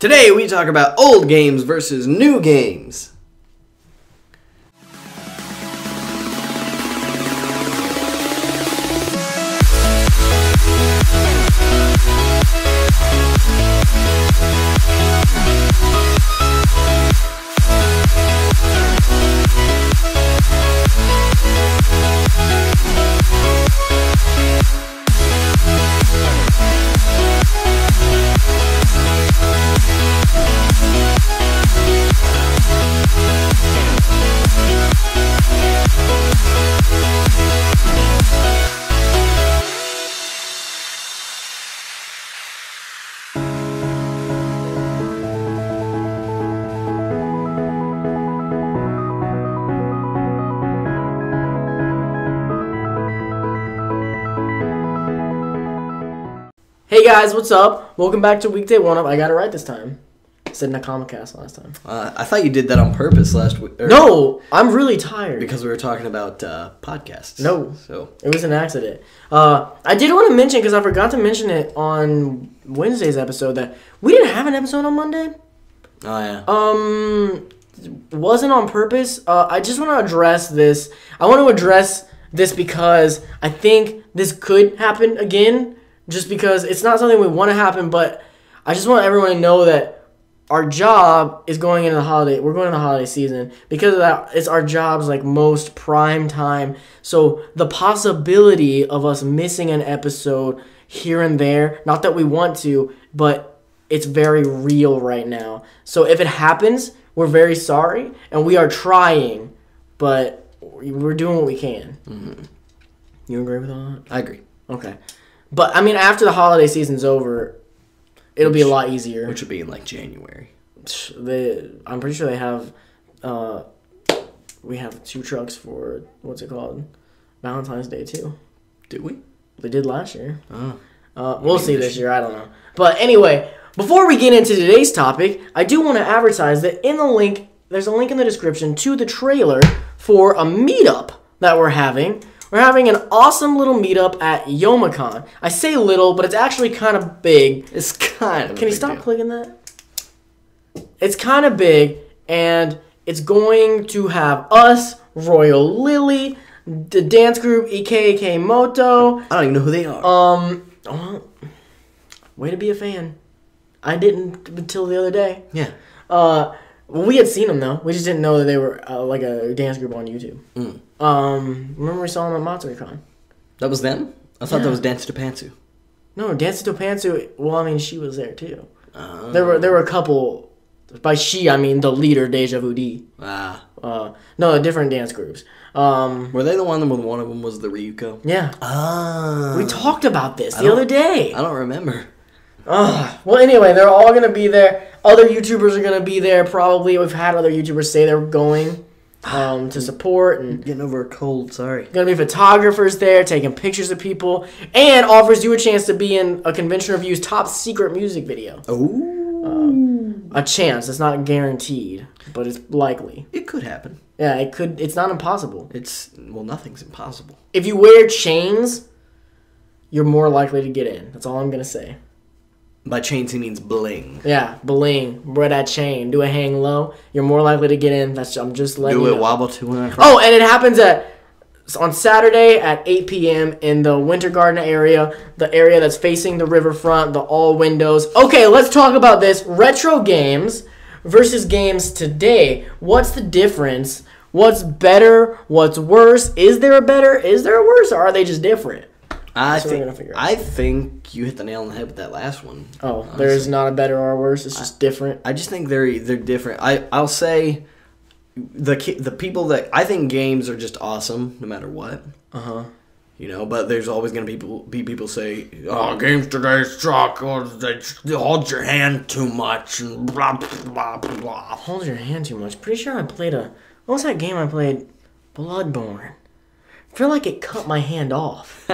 Today we talk about old games versus new games. Hey guys, what's up? Welcome back to Weekday 1 Up. I got it right this time. I said Nakamacast last time. I thought you did that on purpose last week. No, I'm really tired. Because we were talking about podcasts. No, so it was an accident. I did want to mention, because I forgot to mention it on Wednesday's episode, that we didn't have an episode on Monday. Oh, yeah. Wasn't on purpose. I just want to address this. I want to address this because I think this could happen again. Just because it's not something we want to happen, but I just want everyone to know that our job is going into the holiday. We're going into the holiday season. Because of that, it's our job's like most prime time. So the possibility of us missing an episode here and there, not that we want to, but it's very real right now. So if it happens, we're very sorry, and we are trying, but we're doing what we can. Mm-hmm. You agree with all that? I agree. Okay. But, I mean, after the holiday season's over, it'll be a lot easier. Which would be in, like, January. I'm pretty sure they have, we have 2 trucks for, what's it called? Valentine's Day, too. Did we? They did last year. Oh. We'll see this year, I don't know. But, anyway, before we get into today's topic, I do want to advertise that there's a link in the description to the trailer for a meetup that we're having. We're having an awesome little meetup at Youmacon. I say little, but it's actually kind of big. It's kind of Can you stop clicking that? It's kind of big, and it's going to have us, Royal Lily, the dance group EKK Moto. I don't even know who they are. Well, way to be a fan. I didn't until the other day. Yeah. We had seen them, though. We just didn't know that they were like a dance group on YouTube. Remember we saw them at MatsuiCon? That was them? I thought that was Dance to Pantsu. No, Dance to Pantsu, well, I mean, she was there, too. There were a couple, by she, I mean the leader, Deja Vu D. No, different dance groups. Were they the one where one of them was the Ryuko? Yeah. Ah. We talked about this the other day. I don't remember. Well, anyway, they're all going to be there. Other YouTubers are going to be there, probably. We've had other YouTubers say they're going to support. And getting over a cold, sorry. Going to be photographers there, taking pictures of people, and offers you a chance to be in a Convention Review's top secret music video. Oh. A chance. It's not guaranteed, but it's likely. It could happen. Yeah, it could. It's not impossible. Nothing's impossible. If you wear chains, you're more likely to get in. That's all I'm going to say. By chains, he means bling. Yeah, bling. Wear that chain. Do it hang low. You're more likely to get in. I'm just letting you know. Do it wobble to and Oh, and it happens on Saturday at 8 p.m. in the Winter Garden area, the area that's facing the riverfront, the all windows. Okay, let's talk about this. Retro games versus games today. What's the difference? What's better? What's worse? Is there a better? Is there a worse? Or are they just different? I think you hit the nail on the head with that last one. Oh, honestly. There's not a better or a worse. It's just different. I just think they're different. I'll say the people that I think games are just awesome no matter what. You know, but there's always gonna be people say, "Oh, games today suck. Or they hold your hand too much," and blah blah blah. Hold your hand too much. Pretty sure I played what was that game I played? Bloodborne. I feel like it cut my hand off.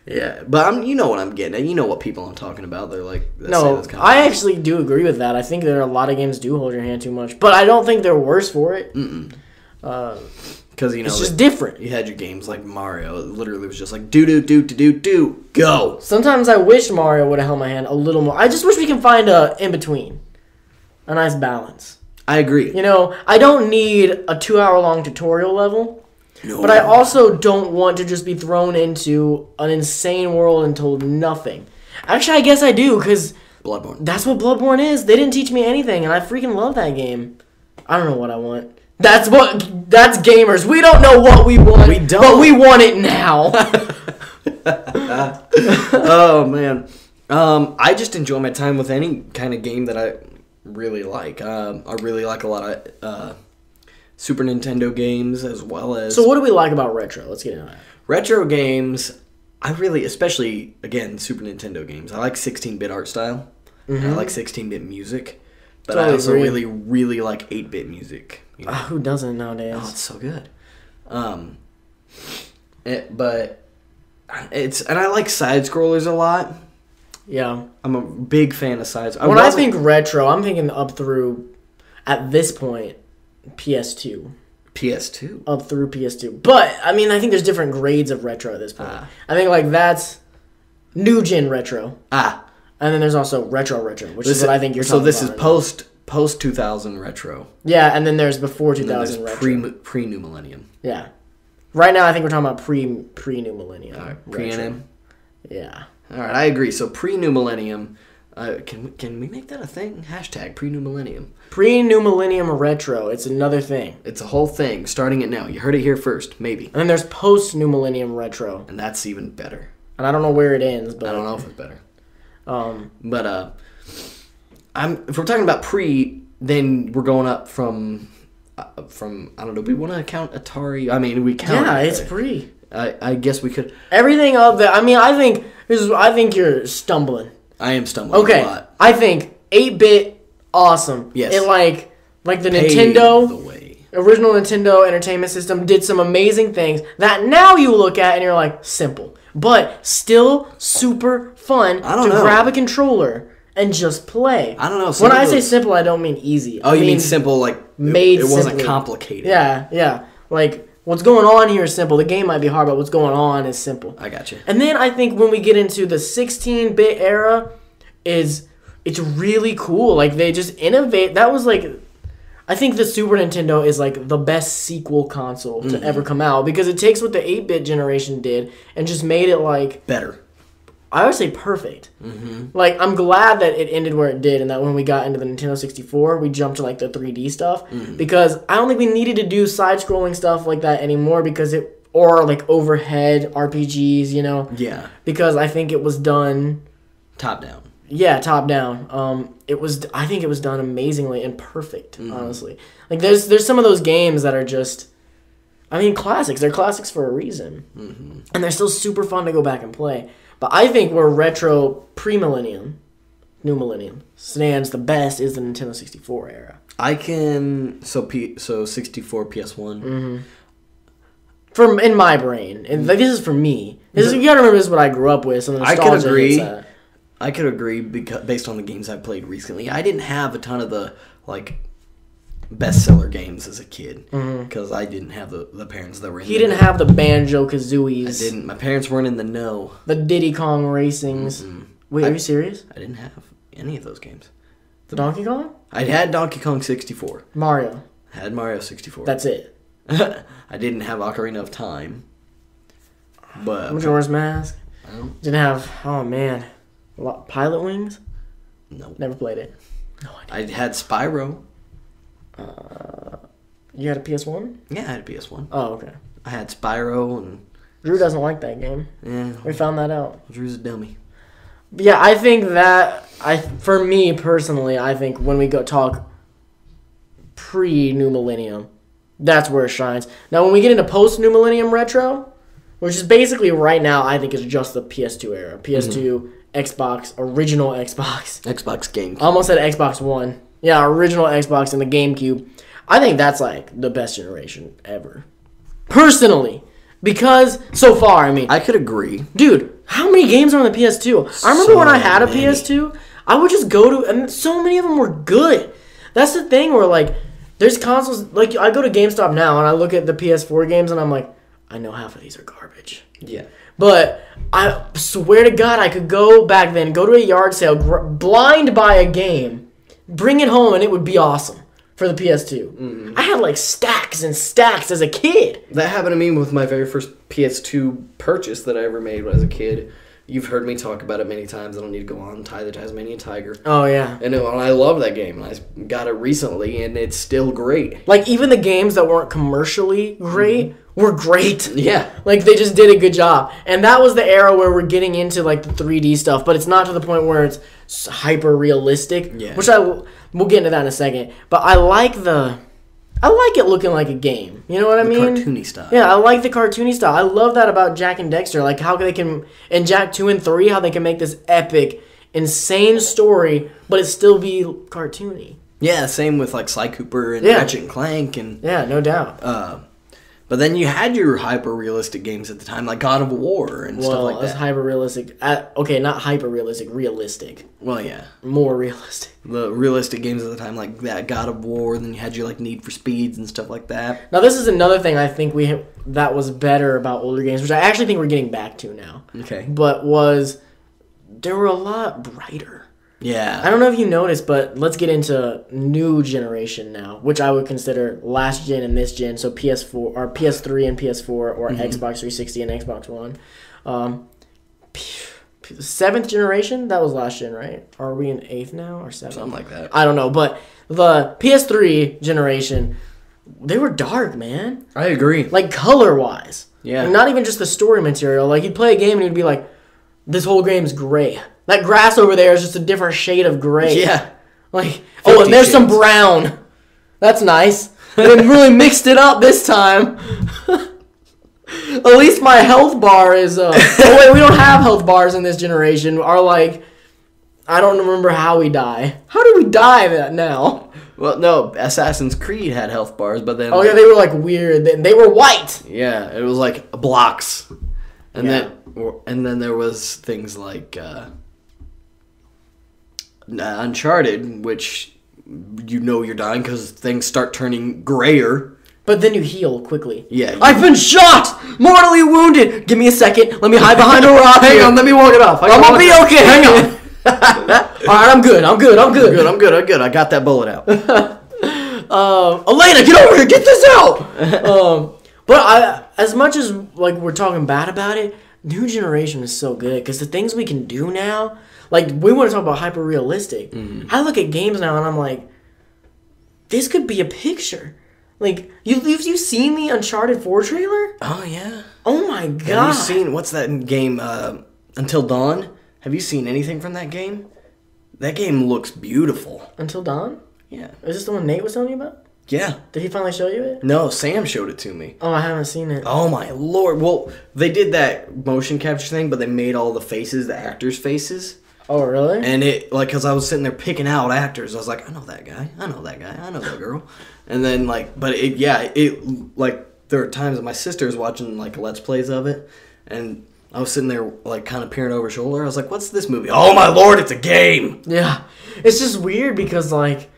Yeah, but you know what I'm getting at. You know what people I'm talking about. They're like, no, I actually do agree with that. I think there are a lot of games do hold your hand too much, but I don't think they're worse for it. Because, it's just different. You had your games like Mario. It literally was just like, do, go. Sometimes I wish Mario would have held my hand a little more. I just wish we can find a in-between. A nice balance. I agree. You know, I don't need a 2-hour-long tutorial level. No. But I also don't want to just be thrown into an insane world and told nothing. Actually, I guess I do, because Bloodborne. That's what Bloodborne is. They didn't teach me anything, and I freaking love that game. I don't know what I want. That's gamers. We don't know what we want. We don't. But we want it now. Oh, man. I just enjoy my time with any kind of game that I really like. I really like a lot of Super Nintendo games as well as... So what do we like about retro? Let's get into that. Retro games, I really, especially, again, Super Nintendo games. I like 16-bit art style. And I like 16-bit music. But I also really, really like 8-bit music. You know? Who doesn't nowadays? Oh, it's so good. And I like side scrollers a lot. Yeah. I'm a big fan of side scrollers. When I think retro, I'm thinking up through, at this point, PS2. PS2? Up through PS2. But, I mean, I think there's different grades of retro at this point. I think, like, that's new gen retro. And then there's also retro, which is what I think you're talking about. So this is post 2000 retro. Yeah, and then there's before 2000 retro. Pre new millennium. Yeah. Right now, I think we're talking about pre new millennium. All right, pre-NM? Yeah. All right, I agree. So pre new millennium. Can we make that a thing? Hashtag pre new millennium. Pre new millennium retro. It's another thing. It's a whole thing. Starting it now. You heard it here first. Maybe. And then there's post new millennium retro. And that's even better. And I don't know where it ends, but I don't know if it's better. If we're talking about pre, then we're going up from I don't know. We want to count Atari. I mean, we count. Yeah, it's pre. I guess we could. Everything up there. I mean, I think you're stumbling. I am stumbling a lot. I think 8-bit, awesome. Yes. It like the Paved Nintendo, the way. Original Nintendo Entertainment System did some amazing things that now you look at and you're like, simple. But still super fun to grab a controller and just play. I don't know. When I say simple, I don't mean easy. Oh, you mean simple like made it wasn't simply. complicated. Yeah. Like, what's going on here is simple. The game might be hard, but what's going on is simple. I got you. And then I think when we get into the 16-bit era, it's really cool. Like, they just innovate. That was like... I think the Super Nintendo is like the best sequel console to ever come out because it takes what the 8-bit generation did and just made it like... better. I would say perfect. Like, I'm glad that it ended where it did and that when we got into the Nintendo 64, we jumped to like the 3D stuff because I don't think we needed to do side-scrolling stuff like that anymore because or like overhead RPGs, you know? Yeah. Because I think it was done... top down. Yeah, top down. I think it was done amazingly and perfect, honestly. Like, there's some of those games that are just, I mean, classics. They're classics for a reason. And they're still super fun to go back and play. But I think where retro pre-millennium, new millennium, stands the best is the Nintendo 64 era. I can, so 64 PS1. In my brain. And like, this is for me. You gotta remember this is what I grew up with. So the nostalgia I could agree. hits that. I could agree based on the games I've played recently. I didn't have a ton of the like bestseller games as a kid because I didn't have the parents that were in. He didn't have the Banjo-Kazooies. I didn't. My parents weren't in the know. The Diddy Kong Racings. Wait, are you serious? I didn't have any of those games. Donkey Kong? I had Donkey Kong 64. Mario. I had Mario 64. That's it. I didn't have Ocarina of Time. But Majora's Mask. Didn't have. Oh man. Pilot Wings? No. Never played it. No idea. I had Spyro. You had a PS1? Yeah, I had a PS1. Oh, okay. I had Spyro and... Drew doesn't like that game. Yeah. We found that out. Drew's a dummy. But yeah, I think that... For me, personally, I think when we go talk pre-New Millennium, that's where it shines. Now, when we get into post-New Millennium retro, which is basically right now, I think is just the PS2 era. PS2... Xbox, original Xbox. Xbox GameCube. Almost said Xbox One. Yeah, original Xbox and the GameCube. I think that's like the best generation ever. Personally. Because, so far, I mean. I could agree. Dude, how many games are on the PS2? I remember when I had a PS2, I would just go to, and so many of them were good. That's the thing where like, There's consoles, like, I go to GameStop now and I look at the PS4 games and I'm like, I know half of these are garbage. Yeah. But I swear to God, I could go back then, go to a yard sale, blind buy a game, bring it home, and it would be awesome for the PS2. Mm-hmm. I had like stacks and stacks as a kid. That happened to me with my very first PS2 purchase that I ever made as a kid. You've heard me talk about it many times. I don't need to go on. Ty the Tasmanian Tiger. Oh, yeah. And I love that game. I got it recently, and it's still great. Like, even the games that weren't commercially great were great. Yeah. Like, they just did a good job. And that was the era where we're getting into, like, the 3D stuff, but it's not to the point where it's hyper-realistic, which we'll get into that in a second. But I like it looking like a game. You know what I mean? Cartoony style. Yeah, I like the cartoony style. I love that about Jak and Dexter. Like, how they can, in Jak 2 and 3, how they can make this epic, insane story, but it still be cartoony. Yeah, same with, like, Sly Cooper and Ratchet and Clank. And yeah, no doubt. But then you had your hyper-realistic games at the time, like God of War and stuff like that. Well, hyper-realistic. Okay, not hyper-realistic, realistic. Well, yeah. More realistic. The realistic games at the time, like that God of War, then you had your, like, Need for Speeds and stuff like that. Now, this is another thing I think that was better about older games, which I actually think we're getting back to now. Okay. But they were a lot brighter. Yeah. I don't know if you noticed, but let's get into new generation now, which I would consider last gen and this gen, so PS4 or PS3 and PS4 or Xbox 360 and Xbox One. Seventh generation, that was last gen, right? Are we in eighth now or seventh? Something like that. I don't know, but the PS3 generation, they were dark, man. I agree. Like color-wise. Yeah. And not even just the story material. Like, you'd play a game and you'd be like, this whole game's gray. That grass over there is just a different shade of gray. Yeah. Like, oh, and there's some brown. That's nice. They really mixed it up this time. At least my health bar is... oh, wait, we don't have health bars in this generation. Our, like... I don't remember how we die. How do we die that now? Well, no, Assassin's Creed had health bars, but then... Oh, yeah, they were, like, weird. They were white. Yeah, it was, like, blocks. And then there was things like... Uncharted, which you're dying because things start turning grayer. But then you heal quickly. Yeah. I've been shot! Mortally wounded! Give me a second. Let me hide behind a rock. Hang on, let me walk it off. I'm gonna be okay. Hang on. Alright, I'm good. I'm good. I got that bullet out. Elena, get over here. Get this out! But as much as like we're talking bad about it, new generation is so good because the things we can do now... Like, we want to talk about hyper-realistic. Mm-hmm. I look at games now and I'm like, this could be a picture. Like, you've seen the Uncharted 4 trailer? Oh, yeah. Oh, my God. Have you seen, what's that game, Until Dawn? Have you seen anything from that game? That game looks beautiful. Until Dawn? Yeah. Is this the one Nate was telling you about? Yeah. Did he finally show you it? No, Sam showed it to me. Oh, I haven't seen it. Oh, my Lord. Well, they did that motion capture thing, but they made all the faces, the actors' faces. Oh, really? And it, like, because I was sitting there picking out actors. I was like, I know that guy. I know that guy. I know that girl. And then, like, but like, there were times that my sister was watching, like, Let's Plays of it. And I was sitting there, like, kind of peering over her shoulder. I was like, what's this movie? Oh, my Lord, it's a game. Yeah. It's just weird because, like,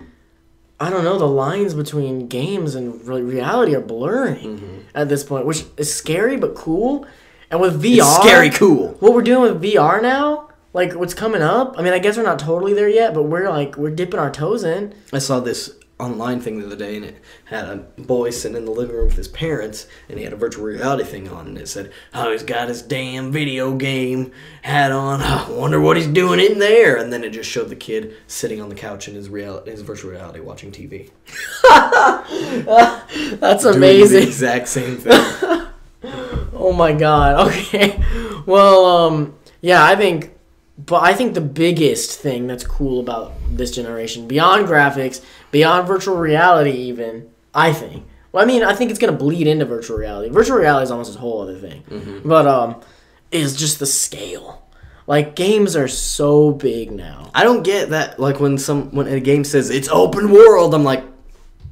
I don't know, the lines between games and reality are blurring at this point, which is scary but cool. And with VR... It's scary cool. What we're doing with VR now... Like, what's coming up? I mean, I guess we're not totally there yet, but we're dipping our toes in. I saw this online thing the other day, and it had a boy sitting in the living room with his parents, and he had a virtual reality thing on, and it said, oh, he's got his damn video game hat on. I wonder what he's doing in there. And then it just showed the kid sitting on the couch in his virtual reality watching TV. That's doing amazing. The exact same thing. Oh, my God. Okay. Well, yeah, I think the biggest thing that's cool about this generation, beyond graphics, beyond virtual reality even, I think. Well, I mean, I think it's going to bleed into virtual reality. Virtual reality is almost a whole other thing. Mm-hmm. But is just the scale. Like, games are so big now. I don't get that, like, when a game says it's open world, I'm like,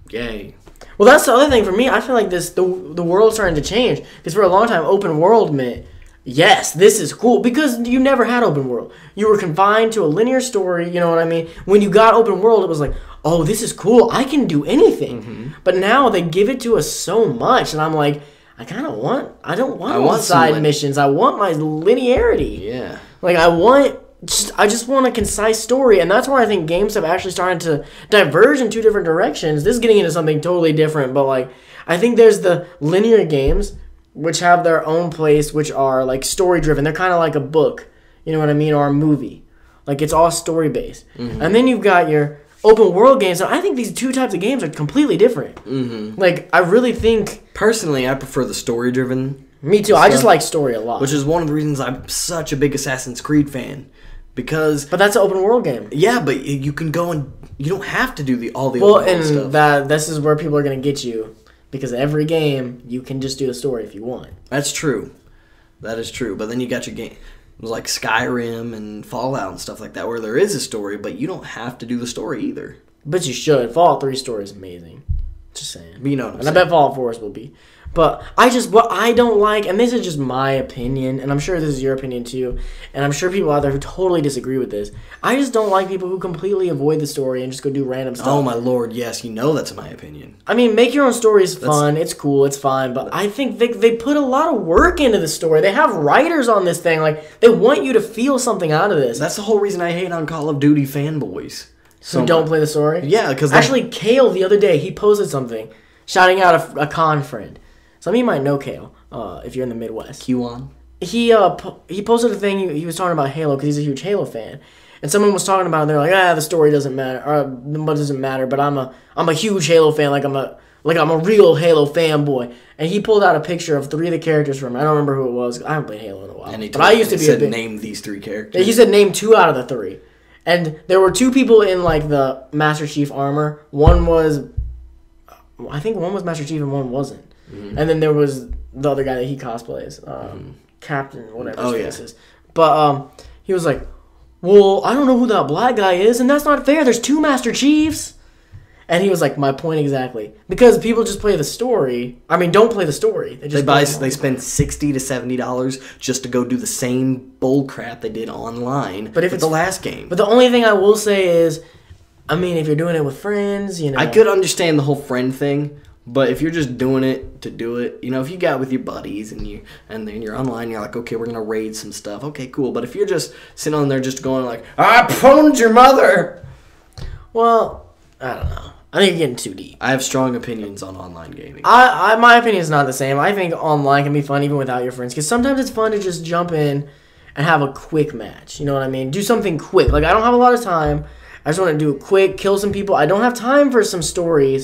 yay. Well, that's the other thing for me. I feel like the world's starting to change. Because for a long time, open world meant yes, this is cool, because you never had open world. You were confined to a linear story, you know what I mean? When you got open world, it was like, oh, this is cool. I can do anything. Mm-hmm. But now they give it to us so much, and I'm like, I don't want side missions. I want my linearity. Yeah. Like, I just want a concise story, and that's where I think games have actually started to diverge in two different directions. This is getting into something totally different, but, like, I think there's the linear games, which have their own place, which are, like, story-driven. They're kind of like a book, you know what I mean, or a movie. Like, it's all story-based. Mm-hmm. And then you've got your open-world games, and I think these two types of games are completely different. Mm-hmm. Like, I really think... Personally, I prefer the story-driven. Me too. Stuff, I just like story a lot. Which is one of the reasons I'm such a big Assassin's Creed fan. Because... But that's an open-world game. Yeah, but you can go and... You don't have to do all the open-world stuff. Well, and this is where people are going to get you. Because every game, you can just do the story if you want. That's true. That is true. But then you got your game... like Skyrim and Fallout and stuff like that, where there is a story, but you don't have to do the story either. But you should. Fallout 3 story is amazing. Just saying. But you know what I'm saying. I bet Fallout 4 will be. But what I don't like, and this is just my opinion, and I'm sure this is your opinion too, and I'm sure people out there who totally disagree with this, I just don't like people who completely avoid the story and just go do random stuff. Oh my lord, yes, you know that's my opinion. I mean, make your own story is fun, it's cool, it's fine, but I think they put a lot of work into the story. They have writers on this thing, like, they want you to feel something out of this. That's the whole reason I hate on Call of Duty fanboys. Who don't play the story? Yeah, because... Actually, Kale, the other day, he posted something, shouting out a con friend. Some of you might know Kale, if you're in the Midwest. Q1. He posted a thing, he was talking about Halo, because he's a huge Halo fan. And someone was talking about it, and they're like, the story doesn't matter, or what doesn't matter, but I'm a huge Halo fan, like I'm a real Halo fanboy. And he pulled out a picture of 3 of the characters from it. I don't remember who it was. I haven't played Halo in a while. But I used to be name these 3 characters. He said name 2 out of the 3. And there were 2 people in, like, the Master Chief armor. One was... I think one was Master Chief and one wasn't. Mm-hmm. And then there was the other guy that he cosplays. Captain, whatever his face is. But he was like, well, I don't know who that black guy is, and that's not fair. There's 2 Master Chiefs. And he was like, my point exactly. Because people just play the story. I mean, don't play the story. They spend $60 to $70 just to go do the same bull crap they did online with the last game. But the only thing I will say is, I mean, if you're doing it with friends, you know. I could understand the whole friend thing, but if you're just doing it to do it, you know, if you got with your buddies and then you're online, you're like, okay, we're gonna raid some stuff. Okay, cool. But if you're just sitting on there just going like, I pwned your mother. Well, I don't know. I think you're getting too deep. I have strong opinions on online gaming. My opinion is not the same. I think online can be fun even without your friends, because sometimes it's fun to just jump in and have a quick match. You know what I mean? Do something quick. Like, I don't have a lot of time. I just want to do it quick, kill some people. I don't have time for some story,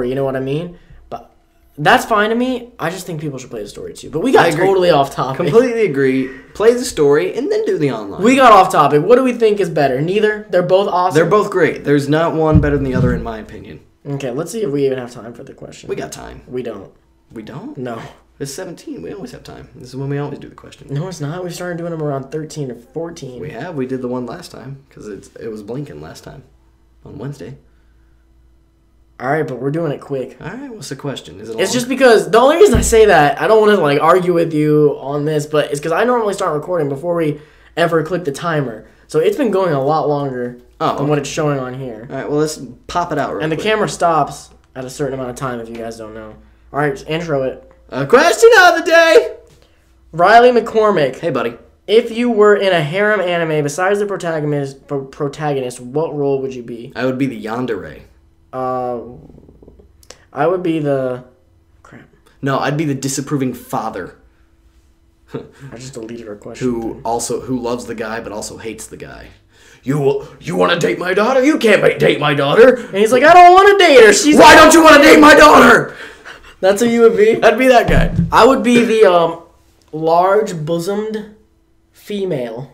you know what I mean? But that's fine to me. I just think people should play the story too. But we got totally off topic. Completely agree. Play the story and then do the online. We got off topic. What do we think is better? Neither? They're both awesome? They're both great. There's not one better than the other in my opinion. Okay, let's see if we even have time for the question. We got time. We don't. We don't? No. It's 17. We always have time. This is when we always do the question. No, it's not. We started doing them around 13 or 14. We have. We did the one last time because it was blinking last time on Wednesday. All right, but we're doing it quick. All right, what's the question? Is it It's just because the only reason I say that, I don't want to like argue with you on this, but it's because I normally start recording before we ever click the timer. So it's been going a lot longer than what it's showing on here. All right, well, let's pop it out real quick. And the camera stops at a certain amount of time if you guys don't know. All right, just intro it. Question of the day. Riley McCormick. Hey, buddy. If you were in a harem anime, besides the protagonist, what role would you be? I would be the yandere. I would be the... Crap. No, I'd be the disapproving father. I just deleted our question. Who loves the guy but also hates the guy. You want to date my daughter? You can't date my daughter. And he's like, I don't want to date her. Why don't you want to date my daughter? That's who you would be? I'd be that guy. I would be the large-bosomed female.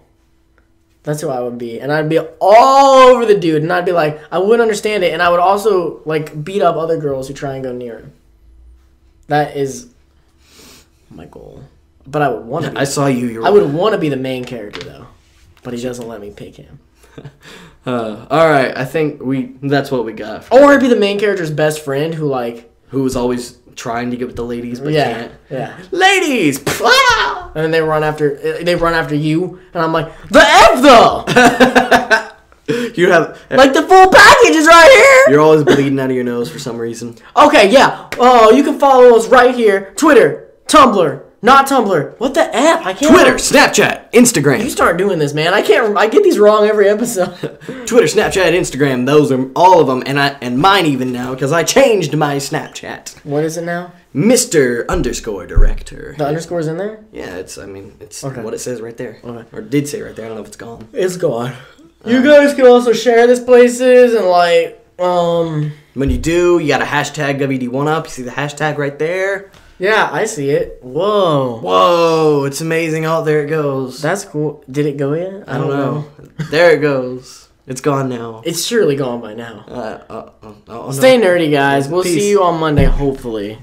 That's who I would be. And I'd be all over the dude. And I'd be like, I wouldn't understand it. And I would also, like, beat up other girls who try and go near him. That is my goal. But I would want to be. I saw you. I would want to be the main character, though. But he doesn't let me pick him. All right. I think that's what we got. Or I'd be the main character's best friend who, like... Who was always trying to get with the ladies but can't. Yeah. Ladies! That's and then they run after you, and I'm like, the F though. You have like the full package is right here. You're always bleeding out of your nose for some reason. Okay, yeah. Oh, you can follow us right here. Twitter, Tumblr, not Tumblr. What the F? I can't. Twitter, Snapchat, Instagram. You start doing this, man. I can't. I get these wrong every episode. Twitter, Snapchat, Instagram. Those are all of them, and mine even now because I changed my Snapchat. What is it now? Mr._director. The underscore's in there? Yeah, it's Okay. what it says right there. Okay. Or did say right there. I don't know if it's gone. It's gone. You guys can also share this places and like When you do, you got a hashtag WD1UP. You see the hashtag right there? yeah, I see it. Whoa. Whoa, it's amazing. Oh, there it goes. That's cool. Did it go yet? I don't know. There it goes. It's gone now. It's surely gone by now. No. Stay nerdy, guys. We'll Peace. see you on Monday, hopefully.